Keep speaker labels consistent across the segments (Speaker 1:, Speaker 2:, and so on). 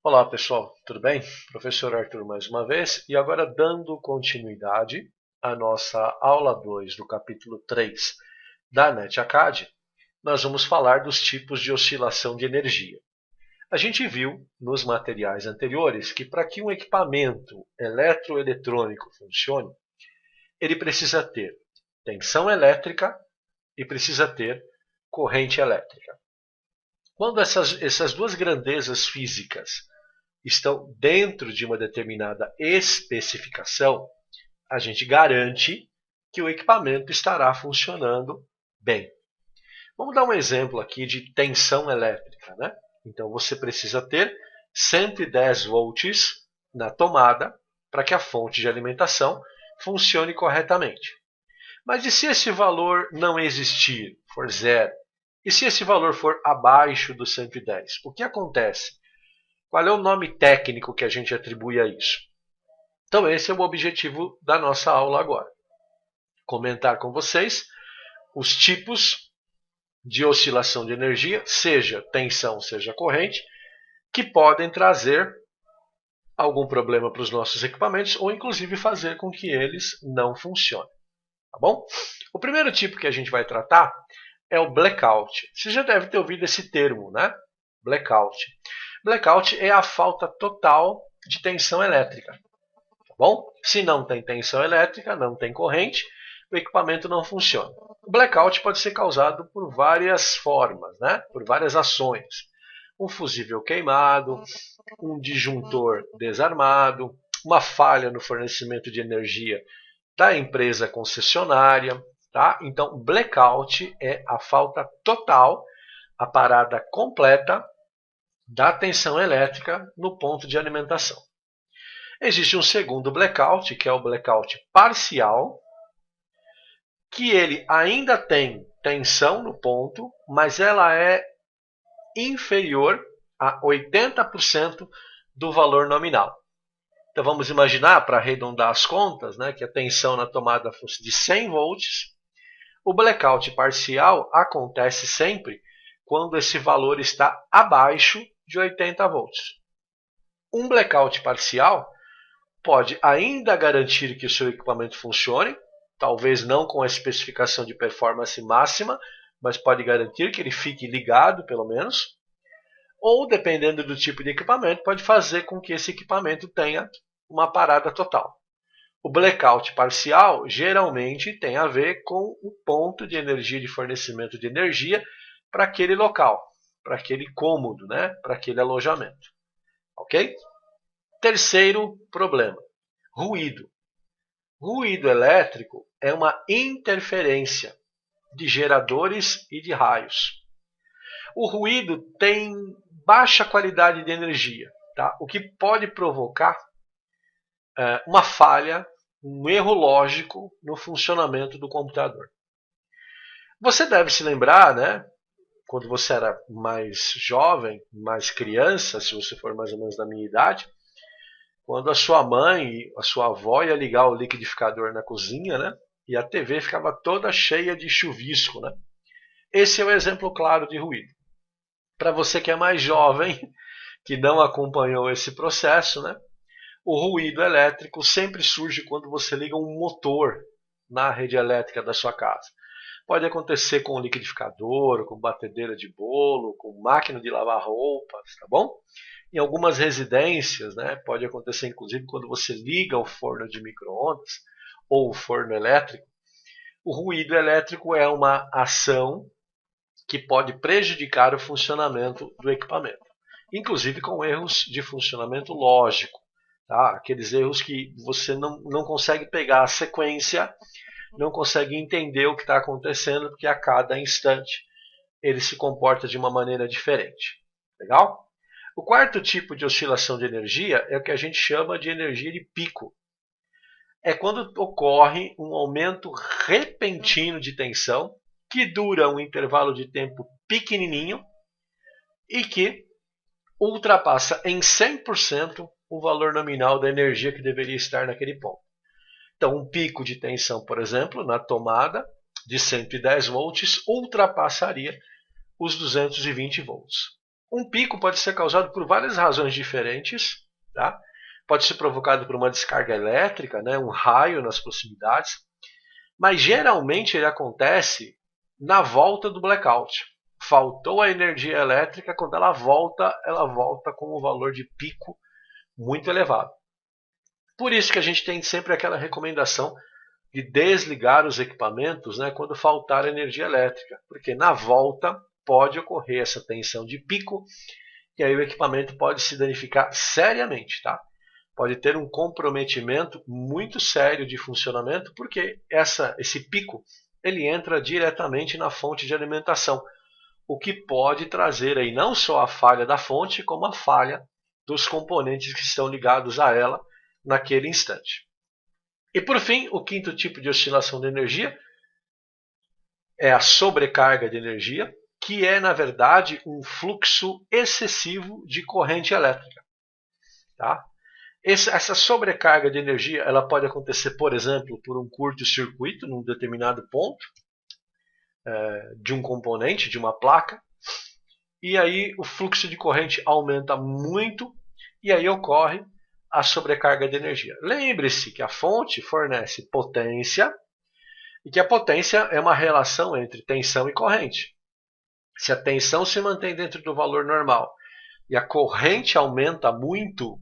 Speaker 1: Olá pessoal, tudo bem? Professor Arthur mais uma vez e agora dando continuidade à nossa aula 2 do capítulo 3 da NetAcad, nós vamos falar dos tipos de oscilação de energia. A gente viu nos materiais anteriores que para que um equipamento eletroeletrônico funcione, ele precisa ter tensão elétrica e precisa ter corrente elétrica. Quando essas duas grandezas físicas estão dentro de uma determinada especificação, a gente garante que o equipamento estará funcionando bem. Vamos dar um exemplo aqui de tensão elétrica, né? Então você precisa ter 110 volts na tomada para que a fonte de alimentação funcione corretamente. Mas e se esse valor não existir, for zero? E se esse valor for abaixo do 110? O que acontece? Qual é o nome técnico que a gente atribui a isso? Então esse é o objetivo da nossa aula agora. Comentar com vocês os tipos de oscilação de energia, seja tensão, seja corrente, que podem trazer algum problema para os nossos equipamentos ou inclusive fazer com que eles não funcionem. Tá bom? O primeiro tipo que a gente vai tratar é o blackout. Você já deve ter ouvido esse termo, né? Blackout. Blackout é a falta total de tensão elétrica. Tá bom? Se não tem tensão elétrica, não tem corrente, o equipamento não funciona. O blackout pode ser causado por várias formas, né? Por várias ações. Um fusível queimado, um disjuntor desarmado, uma falha no fornecimento de energia da empresa concessionária. Tá? Então, blackout é a falta total, a parada completa da tensão elétrica no ponto de alimentação. Existe um segundo blackout, que é o blackout parcial, que ele ainda tem tensão no ponto, mas ela é inferior a 80% do valor nominal. Então vamos imaginar, para arredondar as contas, né, que a tensão na tomada fosse de 100 volts. O blackout parcial acontece sempre quando esse valor está abaixo de 80 volts. Um blackout parcial pode ainda garantir que o seu equipamento funcione, talvez não com a especificação de performance máxima, mas pode garantir que ele fique ligado, pelo menos. Ou, dependendo do tipo de equipamento, pode fazer com que esse equipamento tenha uma parada total. O blackout parcial geralmente tem a ver com o ponto de energia de fornecimento de energia para aquele local, para aquele cômodo, né? Para aquele alojamento. Ok? Terceiro problema, ruído. Ruído elétrico é uma interferência de geradores e de raios. O ruído tem baixa qualidade de energia, tá? O que pode provocar uma falha, um erro lógico no funcionamento do computador. Você deve se lembrar, né, quando você era mais jovem, mais criança, se você for mais ou menos da minha idade, quando a sua mãe, a sua avó ia ligar o liquidificador na cozinha, né, e a TV ficava toda cheia de chuvisco, né? Esse é o exemplo claro de ruído. Para você que é mais jovem, que não acompanhou esse processo, né, o ruído elétrico sempre surge quando você liga um motor na rede elétrica da sua casa. Pode acontecer com liquidificador, com batedeira de bolo, com máquina de lavar roupas, tá bom? Em algumas residências, né, pode acontecer inclusive quando você liga o forno de micro-ondas ou o forno elétrico. O ruído elétrico é uma ação que pode prejudicar o funcionamento do equipamento, inclusive com erros de funcionamento lógico. Tá? Aqueles erros que você não consegue pegar a sequência, não consegue entender o que está acontecendo, porque a cada instante ele se comporta de uma maneira diferente. Legal? O quarto tipo de oscilação de energia é o que a gente chama de energia de pico. É quando ocorre um aumento repentino de tensão, que dura um intervalo de tempo pequenininho e que ultrapassa em 100% o valor nominal da energia que deveria estar naquele ponto. Então, um pico de tensão, por exemplo, na tomada de 110 volts ultrapassaria os 220 volts. Um pico pode ser causado por várias razões diferentes, tá? Pode ser provocado por uma descarga elétrica, né, um raio nas proximidades, mas geralmente ele acontece na volta do blackout. Faltou a energia elétrica, quando ela volta com um valor de pico muito elevado. Por isso que a gente tem sempre aquela recomendação de desligar os equipamentos, né, quando faltar energia elétrica, porque na volta pode ocorrer essa tensão de pico e aí o equipamento pode se danificar seriamente, tá? Pode ter um comprometimento muito sério de funcionamento, porque esse pico ele entra diretamente na fonte de alimentação, o que pode trazer aí não só a falha da fonte, como a falha dos componentes que estão ligados a ela naquele instante. E por fim, o quinto tipo de oscilação de energia é a sobrecarga de energia, que é, na verdade, um fluxo excessivo de corrente elétrica. Tá? Essa sobrecarga de energia ela pode acontecer, por exemplo, por um curto-circuito num determinado ponto de um componente, de uma placa, e aí o fluxo de corrente aumenta muito e aí ocorre a sobrecarga de energia. Lembre-se que a fonte fornece potência e que a potência é uma relação entre tensão e corrente. Se a tensão se mantém dentro do valor normal e a corrente aumenta muito,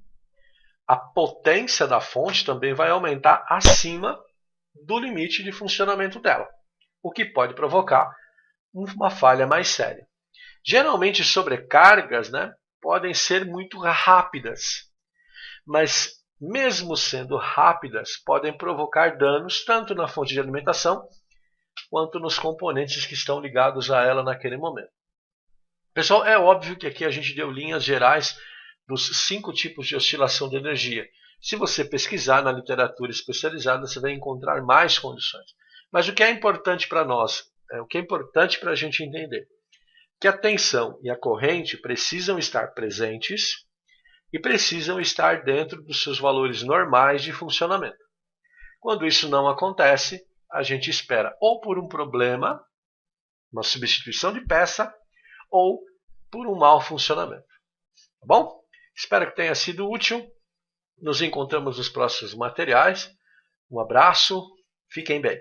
Speaker 1: a potência da fonte também vai aumentar acima do limite de funcionamento dela, o que pode provocar uma falha mais séria. Geralmente sobrecargas, né, podem ser muito rápidas, mas mesmo sendo rápidas, podem provocar danos tanto na fonte de alimentação quanto nos componentes que estão ligados a ela naquele momento. Pessoal, é óbvio que aqui a gente deu linhas gerais dos 5 tipos de oscilação de energia. Se você pesquisar na literatura especializada, você vai encontrar mais condições. Mas o que é importante para nós, o que é importante para a gente entender, que a tensão e a corrente precisam estar presentes e precisam estar dentro dos seus valores normais de funcionamento. Quando isso não acontece, a gente espera ou por um problema, uma substituição de peça, ou por um mau funcionamento. Tá bom? Espero que tenha sido útil. Nos encontramos nos próximos materiais. Um abraço, fiquem bem.